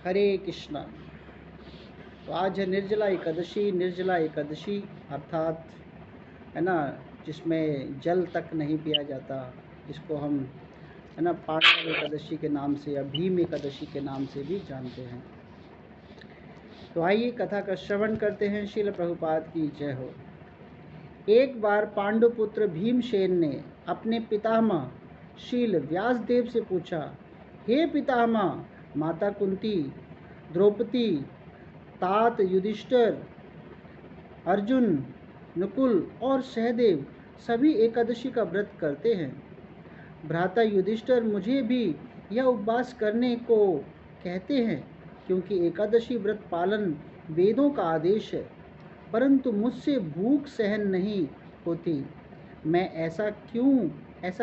हरे कृष्णा। तो आज है निर्जला एकादशी। निर्जला एकादशी अर्थात है ना, जिसमें जल तक नहीं पिया जाता, जिसको हम है ना पांडव एकादशी के नाम से या भीम एकादशी के नाम से भी जानते हैं। तो आइए कथा का श्रवण करते हैं। श्रील प्रभुपाद की जय हो। एक बार पांडुपुत्र भीमसेन ने अपने पितामह शील व्यासदेव से पूछा, हे पितामह, माता कुंती, द्रौपदी, तात युधिष्ठिर, अर्जुन, नकुल और सहदेव सभी एकादशी का व्रत करते हैं। भ्राता युधिष्ठिर मुझे भी यह उपवास करने को कहते हैं, क्योंकि एकादशी व्रत पालन वेदों का आदेश है, परंतु मुझसे भूख सहन नहीं होती। मैं ऐसा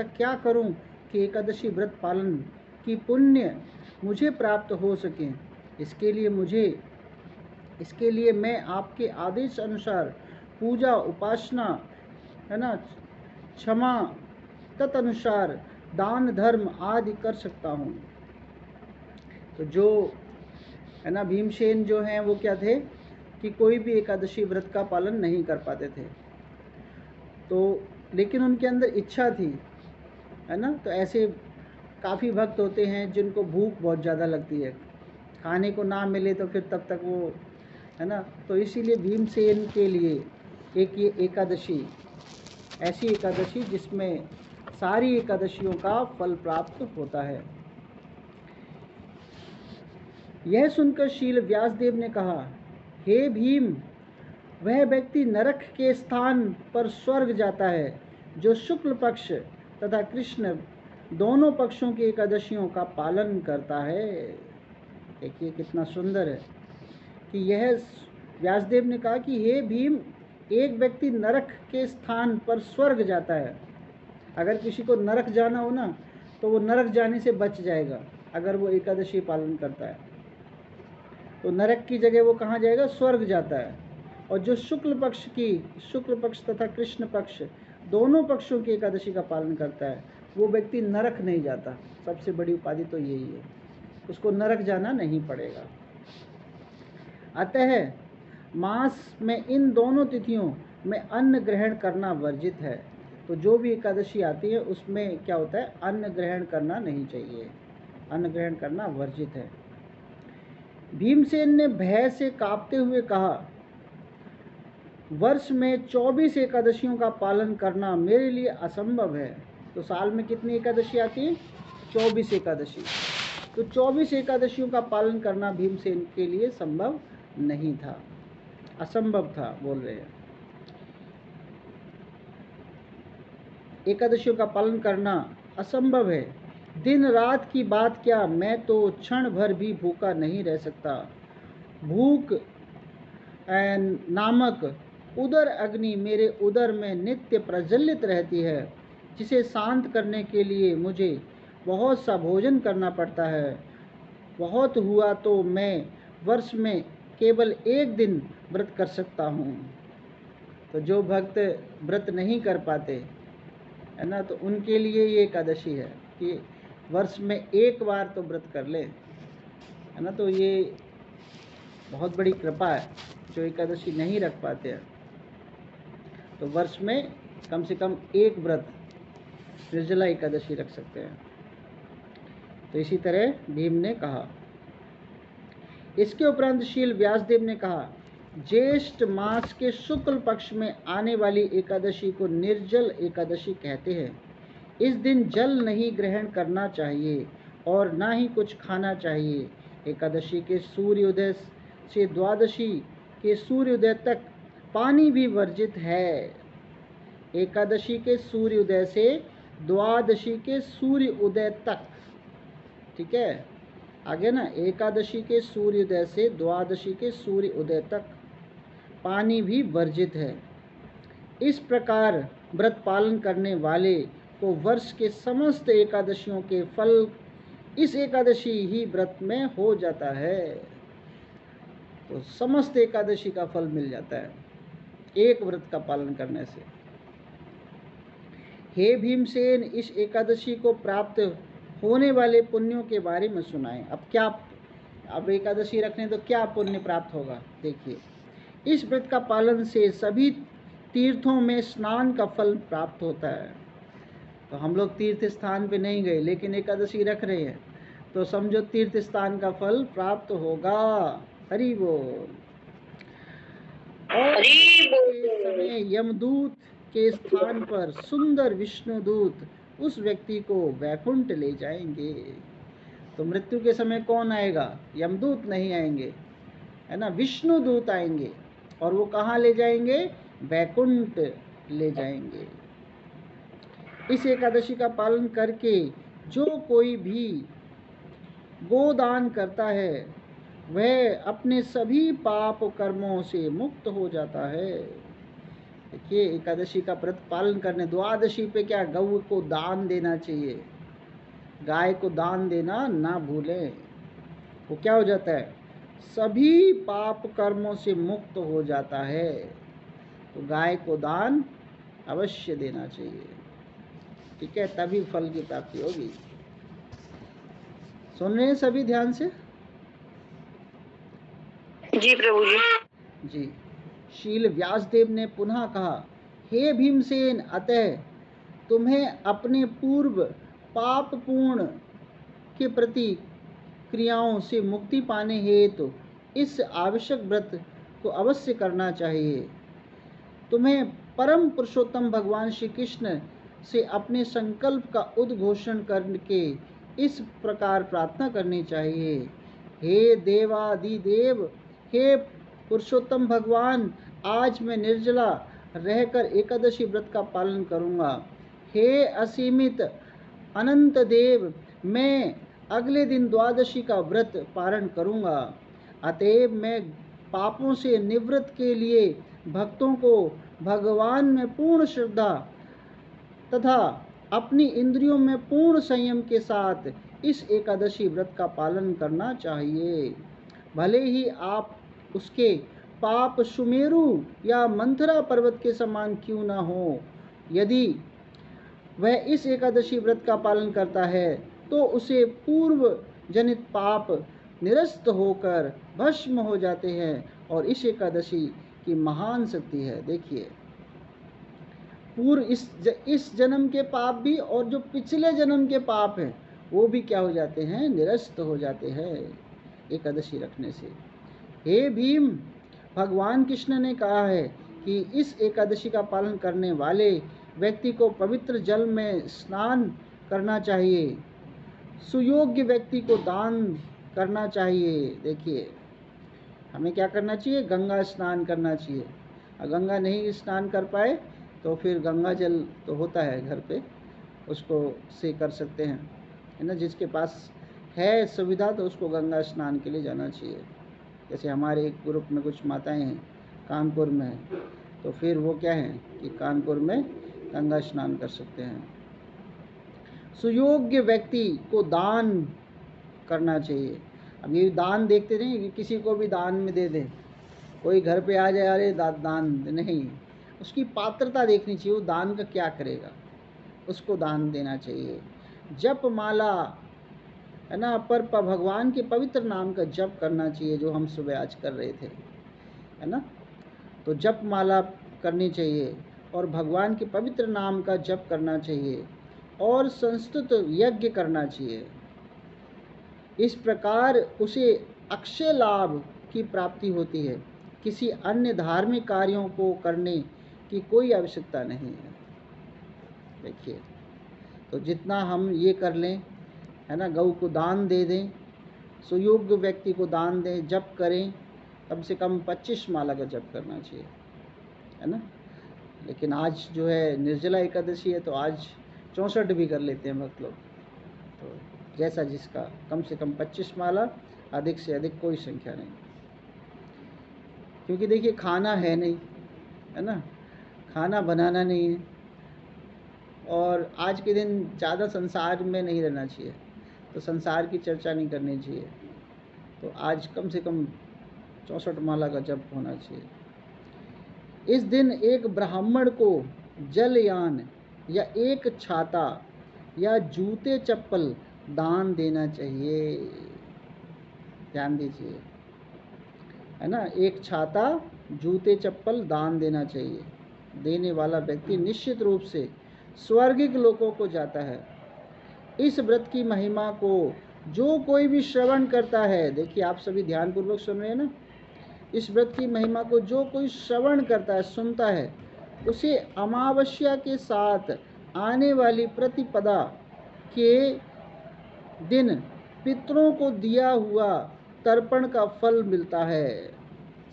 क्या करूं कि एकादशी व्रत पालन की पुण्य मुझे प्राप्त हो सके। इसके लिए मैं आपके आदेश अनुसार पूजा, उपासना, है ना, क्षमा, तदनुसार दान धर्म आदि कर सकता हूँ। तो जो है ना भीमसेन जो हैं वो क्या थे कि कोई भी एकादशी व्रत का पालन नहीं कर पाते थे। तो लेकिन उनके अंदर इच्छा थी, है ना। तो ऐसे काफ़ी भक्त होते हैं जिनको भूख बहुत ज़्यादा लगती है, खाने को ना मिले तो फिर तब तक वो, है ना। तो इसीलिए भीमसेन के लिए एक ये एकादशी, ऐसी एकादशी जिसमें सारी एकादशियों का फल प्राप्त होता है। यह सुनकर शील व्यासदेव ने कहा, हे भीम, वह व्यक्ति नरक के स्थान पर स्वर्ग जाता है जो शुक्ल पक्ष तथा कृष्ण दोनों पक्षों की एकादशियों का पालन करता है। देखिए कितना सुंदर है कि यह व्यासदेव ने कहा कि हे भीम, एक व्यक्ति नरक के स्थान पर स्वर्ग जाता है। अगर किसी को नरक जाना हो ना, तो वो नरक जाने से बच जाएगा अगर वो एकादशी पालन करता है। तो नरक की जगह वो कहाँ जाएगा? स्वर्ग जाता है। और जो शुक्ल पक्ष तथा कृष्ण पक्ष दोनों पक्षों की एकादशी का पालन करता है, वो व्यक्ति नरक नहीं जाता। सबसे बड़ी उपाधि तो यही है, उसको नरक जाना नहीं पड़ेगा। अतः मास में इन दोनों तिथियों में अन्न ग्रहण करना वर्जित है। तो जो भी एकादशी आती है उसमें क्या होता है? अन्न ग्रहण करना नहीं चाहिए, अन्न ग्रहण करना वर्जित है। भीमसेन ने भय से कांपते हुए कहा, वर्ष में 24 एकादशियों का पालन करना मेरे लिए असंभव है। तो साल में कितनी एकादशी आती है? 24 एकादशी। तो 24 एकादशियों का पालन करना भीमसेन के लिए संभव नहीं था, असंभव था बोल रहे हैं। एकादशियों का पालन करना असंभव है। दिन रात की बात क्या, मैं तो क्षण भर भी भूखा नहीं रह सकता। भूख नामक उदर अग्नि मेरे उदर में नित्य प्रज्वलित रहती है, जिसे शांत करने के लिए मुझे बहुत सा भोजन करना पड़ता है। बहुत हुआ तो मैं वर्ष में केवल एक दिन व्रत कर सकता हूँ। तो जो भक्त व्रत नहीं कर पाते, है ना, तो उनके लिए ये एकादशी है कि वर्ष में एक बार तो व्रत कर ले, है ना। तो ये बहुत बड़ी कृपा है। जो एकादशी नहीं रख पाते हैं तो वर्ष में कम से कम एक व्रत निर्जला एकादशी रख सकते हैं। तो इसी तरह भीम ने कहा। इसके उपरांत शील व्यासदेव ने कहा, ज्येष्ठ मास के शुक्ल पक्ष में आने वाली एकादशी को निर्जल एकादशी कहते हैं। इस दिन जल नहीं ग्रहण करना चाहिए और ना ही कुछ खाना चाहिए। एकादशी के सूर्योदय से द्वादशी के सूर्योदय तक पानी भी वर्जित है। एकादशी के सूर्योदय से द्वादशी के सूर्योदय तक, ठीक है, आगे ना, एकादशी के सूर्योदय से द्वादशी के सूर्योदय तक पानी भी वर्जित है। इस प्रकार व्रत पालन करने वाले को वर्ष के समस्त एकादशियों के फल इस एकादशी ही व्रत में हो जाता है। तो समस्त एकादशी का फल मिल जाता है एक व्रत का पालन करने से। हे भीमसेन, इस एकादशी को प्राप्त होने वाले पुण्यों के बारे में सुनाएं। अब क्या अब एकादशी रखने तो क्या पुण्य प्राप्त होगा। देखिए, इस व्रत का पालन से सभी तीर्थों में स्नान का फल प्राप्त होता है। तो हम लोग तीर्थ स्थान पे नहीं गए लेकिन एकादशी रख रहे हैं, तो समझो तीर्थ स्थान का फल प्राप्त होगा। हरि बोल। और के समय यमदूत के स्थान पर सुंदर विष्णुदूत उस व्यक्ति को वैकुंठ ले जाएंगे। तो मृत्यु के समय कौन आएगा? यमदूत नहीं आएंगे, है ना, विष्णुदूत आएंगे। और वो कहाँ ले जाएंगे? वैकुंठ ले जाएंगे। इस एकादशी का पालन करके जो कोई भी गोदान करता है वह अपने सभी पाप कर्मों से मुक्त हो जाता है। देखिए, एकादशी का व्रत पालन करने, द्वादशी पे क्या गौ को दान देना चाहिए, गाय को दान देना ना भूलें। वो क्या हो जाता है? सभी पाप कर्मों से मुक्त हो जाता है। तो गाय को दान अवश्य देना चाहिए, ठीक है, तभी फल की प्राप्ति होगी। सुन रहे हैं सभी ध्यान से? जी प्रभु जी। जी। शील व्यासदेव ने पुनः कहा, हे भीमसेन, अतः तुम्हें अपने पूर्व पापपूर्ण के प्रति क्रियाओं से मुक्ति पाने हेतु इस आवश्यक व्रत को अवश्य करना चाहिए। तुम्हें परम पुरुषोत्तम भगवान श्री कृष्ण से अपने संकल्प का उद्घोषण करके इस प्रकार प्रार्थना करनी चाहिए, हे देवादिदेव, हे पुरुषोत्तम भगवान, आज मैं निर्जला रहकर एकादशी व्रत का पालन करूंगा। हे असीमित अनंत देव, मैं अगले दिन द्वादशी का व्रत पारण करूंगा। अतएव मैं पापों से निवृत्त के लिए भक्तों को भगवान में पूर्ण श्रद्धा तथा अपनी इंद्रियों में पूर्ण संयम के साथ इस एकादशी व्रत का पालन करना चाहिए। भले ही आप उसके पाप सुमेरु या मंथरा पर्वत के समान क्यों न हो, यदि वह इस एकादशी व्रत का पालन करता है तो उसे पूर्व जनित पाप निरस्त होकर भस्म हो जाते हैं और इस एकादशी की महान शक्ति है। देखिए, पूर्व इस जन्म के पाप भी और जो पिछले जन्म के पाप हैं वो भी क्या हो जाते हैं? निरस्त हो जाते हैं एकादशी रखने से। हे भीम, भगवान कृष्ण ने कहा है कि इस एकादशी का पालन करने वाले व्यक्ति को पवित्र जल में स्नान करना चाहिए, सुयोग्य व्यक्ति को दान करना चाहिए। देखिए, हमें क्या करना चाहिए? गंगा स्नान करना चाहिए। और गंगा नहीं स्नान कर पाए तो फिर गंगा जल तो होता है घर पे, उसको से कर सकते हैं, है ना। जिसके पास है सुविधा तो उसको गंगा स्नान के लिए जाना चाहिए। जैसे हमारे एक ग्रुप में कुछ माताएं हैं कानपुर में है, तो फिर वो क्या है कि कानपुर में गंगा स्नान कर सकते हैं। सुयोग्य व्यक्ति को दान करना चाहिए। अब ये दान देखते नहीं कि किसी को भी दान में दे दें, कोई घर पे आ जाए, अरे दान नहीं, उसकी पात्रता देखनी चाहिए, वो दान का क्या करेगा, उसको दान देना चाहिए। जप माला, है ना, पर भगवान के पवित्र नाम का जप करना चाहिए, जो हम सुबह आज कर रहे थे, है ना। तो जप माला करनी चाहिए और भगवान के पवित्र नाम का जप करना चाहिए और संस्तुत यज्ञ करना चाहिए। इस प्रकार उसे अक्षय लाभ की प्राप्ति होती है। किसी अन्य धार्मिक कार्यों को करने की कोई आवश्यकता नहीं है। देखिए, तो जितना हम ये कर लें, है ना, गौ को दान दे दें, सुयोग्य व्यक्ति को दान दें, जप करें, कम से कम 25 माला का जप करना चाहिए, है ना। लेकिन आज जो है निर्जला एकादशी है तो आज 64 भी कर लेते हैं भक्त लोग। तो जैसा जिसका, कम से कम 25 माला, अधिक से अधिक कोई संख्या नहीं। क्योंकि देखिए, खाना है नहीं, है ना, खाना बनाना नहीं है, और आज के दिन ज़्यादा संसार में नहीं रहना चाहिए, तो संसार की चर्चा नहीं करनी चाहिए। तो आज कम से कम 64 माला का जप होना चाहिए। इस दिन एक ब्राह्मण को जलयान या एक छाता या जूते चप्पल दान देना चाहिए। ध्यान दीजिए, है ना। एक छाता, जूते चप्पल दान देना चाहिए। देने वाला व्यक्ति निश्चित रूप से स्वर्गिक लोकों को जाता है। इस व्रत की महिमा को जो कोई भी श्रवण करता है, देखिए आप सभी ध्यानपूर्वक सुन रहे हैं ना, इस व्रत की महिमा को जो कोई श्रवण करता है, सुनता है, उसे अमावस्या के साथ आने वाली प्रतिपदा के दिन पितरों को दिया हुआ तर्पण का फल मिलता है।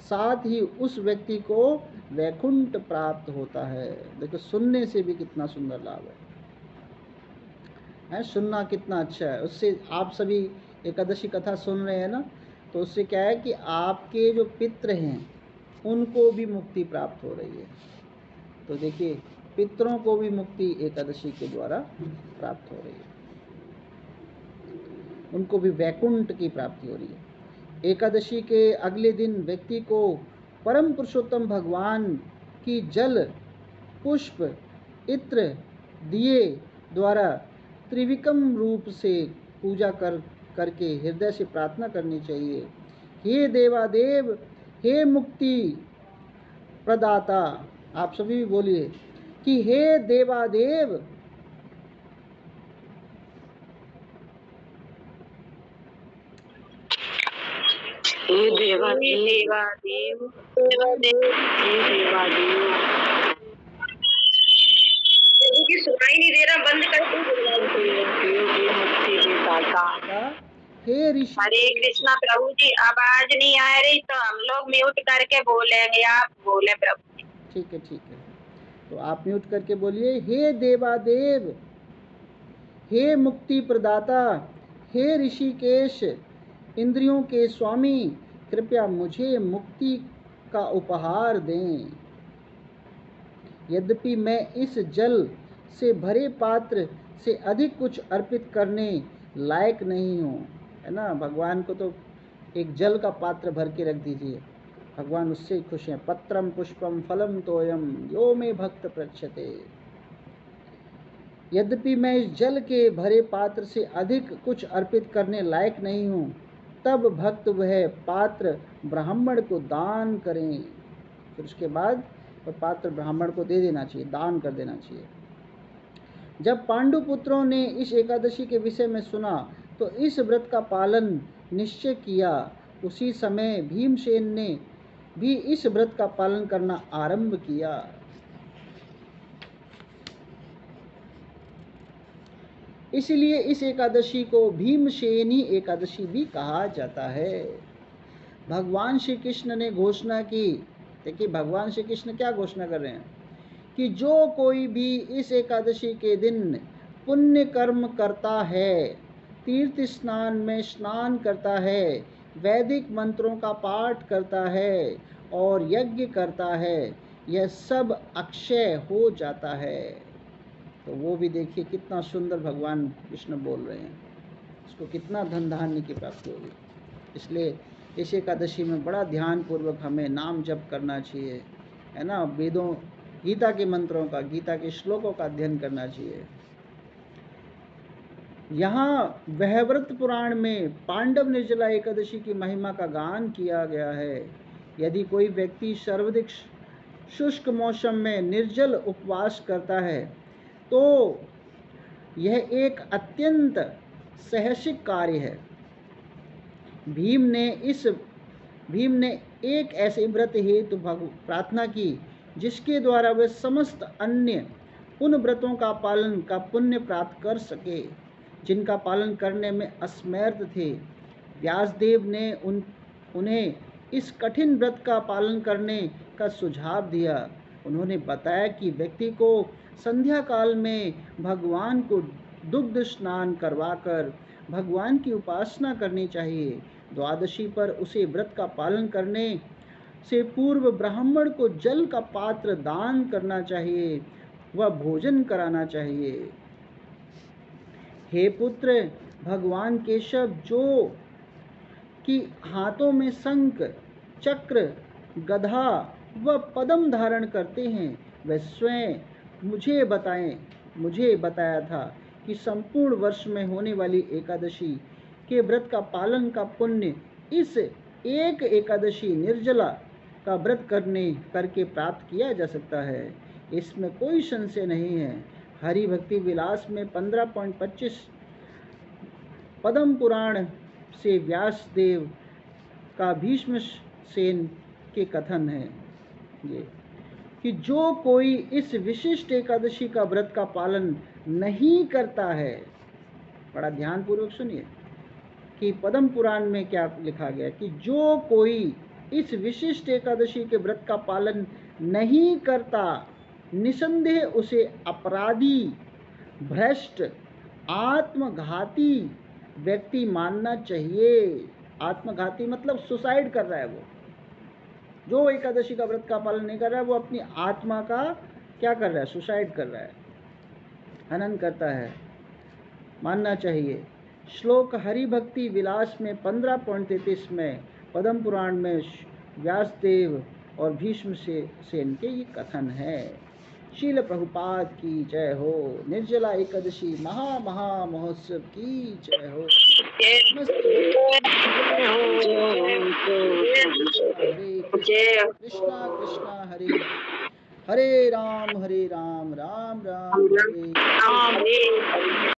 साथ ही उस व्यक्ति को वैकुंठ प्राप्त होता है। देखो सुनने से भी कितना सुंदर लाभ है, सुनना कितना अच्छा है। उससे आप सभी एकादशी कथा सुन रहे हैं ना, तो उससे क्या है कि आपके जो पितृ हैं उनको भी मुक्ति प्राप्त हो रही है। तो देखिए पितरों को भी मुक्ति एकादशी के द्वारा प्राप्त हो रही है, उनको भी वैकुंठ की प्राप्ति हो रही है। एकादशी के अगले दिन व्यक्ति को परम पुरुषोत्तम भगवान की जल, पुष्प, इत्र, दिए द्वारा त्रिविक्रम रूप से पूजा करके हृदय से प्रार्थना करनी चाहिए। हे देवादेव, हे मुक्ति प्रदाता, आप सभी भी बोलिए कि हे देवादेव, हे देवादेव, देवादेव, हे देवादेव। क्योंकि सुनाई नहीं दे रहा, बंद करके मुक्ति देता। हे ऋषि। हरे कृष्णा प्रभु जी, आवाज नहीं आ रही तो हम लोग म्यूट करके बोलेंगे, आप बोले प्रभु। ठीक है ठीक है, तो आप म्यूट करके बोलिए। हे देवादेव, हे मुक्ति प्रदाता, हे ऋषिकेश, इंद्रियों के स्वामी, कृपया मुझे मुक्ति का उपहार दें। यद्यपि मैं इस जल से भरे पात्र से अधिक कुछ अर्पित करने लायक नहीं हूँ, है ना। भगवान को तो एक जल का पात्र भर के रख दीजिए, भगवान उससे ही खुश हैं। पत्रम पुष्पम फलम तोयम यो मे भक्त प्रक्षते। यद्यपि मैं इस जल के भरे पात्र से अधिक कुछ अर्पित करने लायक नहीं हूँ, तब भक्त वह पात्र ब्राह्मण को दान करें। फिर उसके बाद वह पात्र ब्राह्मण को दे देना चाहिए, दान कर देना चाहिए। जब पांडु पुत्रों ने इस एकादशी के विषय में सुना तो इस व्रत का पालन निश्चय किया। उसी समय भीमसेन ने भी इस व्रत का पालन करना आरंभ किया। इसलिए इस एकादशी को भीमसेनी एकादशी भी कहा जाता है। भगवान श्री कृष्ण ने घोषणा की, देखिए भगवान श्री कृष्ण क्या घोषणा कर रहे हैं कि जो कोई भी इस एकादशी के दिन पुण्य कर्म करता है, तीर्थ स्नान में स्नान करता है, वैदिक मंत्रों का पाठ करता है और यज्ञ करता है, यह सब अक्षय हो जाता है। तो वो भी देखिए कितना सुंदर भगवान कृष्ण बोल रहे हैं, इसको कितना धन धान्य की प्राप्ति होगी। इसलिए इस एकादशी में बड़ा ध्यान पूर्वक हमें नाम जप करना चाहिए, है ना। वेदों, गीता के मंत्रों का, गीता के श्लोकों का अध्ययन करना चाहिए। यहाँ वहव्रत पुराण में पांडव निर्जला एकादशी की महिमा का गान किया गया है। यदि कोई व्यक्ति सर्वाधिक शुष्क मौसम में निर्जल उपवास करता है तो यह एक अत्यंत साहसिक कार्य है। भीम ने एक ऐसे व्रत हेतु प्रार्थना की जिसके द्वारा वे समस्त अन्य उन व्रतों का पालन का पुण्य प्राप्त कर सके जिनका पालन करने में असमर्थ थे। व्यासदेव ने उन्हें इस कठिन व्रत का पालन करने का सुझाव दिया। उन्होंने बताया कि व्यक्ति को संध्या काल में भगवान को दुग्ध स्नान करवाकर भगवान की उपासना करनी चाहिए। द्वादशी पर उसे व्रत का पालन करने से पूर्व ब्राह्मण को जल का पात्र दान करना चाहिए, वह भोजन कराना चाहिए। हे पुत्र, भगवान केशव जो कि हाथों में शंख, चक्र, गदा व पद्म धारण करते हैं, वह स्वयं मुझे बताया था कि संपूर्ण वर्ष में होने वाली एकादशी के व्रत का पालन का पुण्य इस एक एकादशी निर्जला का व्रत करके प्राप्त किया जा सकता है, इसमें कोई संशय नहीं है। हरि भक्ति विलास में 15.25 पद्म पुराण से व्यास देव का भीष्म सेन के कथन है ये कि जो कोई इस विशिष्ट एकादशी का व्रत का पालन नहीं करता है, बड़ा ध्यान पूर्वक सुनिए कि पद्म पुराण में क्या लिखा गया कि जो कोई इस विशिष्ट एकादशी के व्रत का पालन नहीं करता, निसंदेह उसे अपराधी, भ्रष्ट, आत्मघाती व्यक्ति मानना चाहिए। आत्मघाती मतलब सुसाइड कर रहा है वो, जो एकादशी का व्रत का पालन नहीं कर रहा है वो अपनी आत्मा का क्या कर रहा है, सुसाइड कर रहा है, हनन करता है, मानना चाहिए। श्लोक हरि भक्ति विलास में 15.33 में पद्म पुराण में व्यासदेव और भीष्म सेन के ये कथन है। शील प्रभुपाद की जय हो। निर्जला एकादशी महा महोत्सव की जय हो। हरे कृष्णा कृष्णा हरे हरे राम राम राम हरे